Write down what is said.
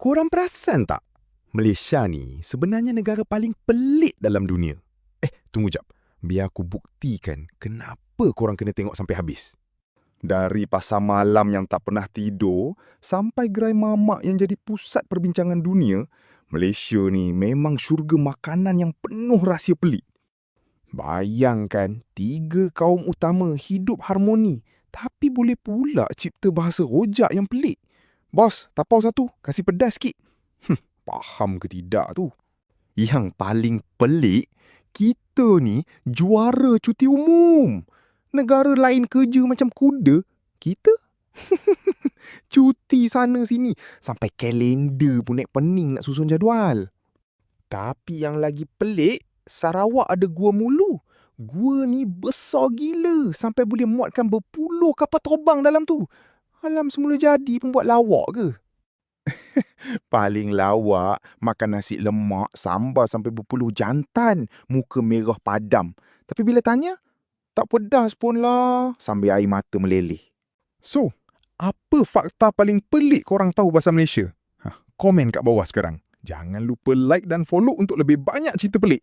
Korang perasan tak? Malaysia ni sebenarnya negara paling pelik dalam dunia. Tunggu jap. Biar aku buktikan kenapa korang kena tengok sampai habis. Dari pasar malam yang tak pernah tidur sampai gerai mamak yang jadi pusat perbincangan dunia, Malaysia ni memang syurga makanan yang penuh rahsia pelik. Bayangkan 3 kaum utama hidup harmoni, tapi boleh pula cipta bahasa rojak yang pelik. Bos, tapau satu, kasih pedas sikit. Faham ke tidak tu? Yang paling pelik, kita ni juara cuti umum. Negara lain kerja macam kuda, kita cuti sana sini. Sampai kalender pun naik pening nak susun jadual. Tapi yang lagi pelik, Sarawak ada Gua Mulu. Gua ni besar gila sampai boleh muatkan berpuluh kapal terbang dalam tu. Alam semula jadi pun buat lawak ke? Paling lawak makan nasi lemak, sambal sampai berpuluh jantan, muka merah padam. Tapi bila tanya, tak pedas pun lah, sambil air mata meleleh. So, apa fakta paling pelik korang tahu pasal Malaysia? Komen kat bawah sekarang. Jangan lupa like dan follow untuk lebih banyak cerita pelik.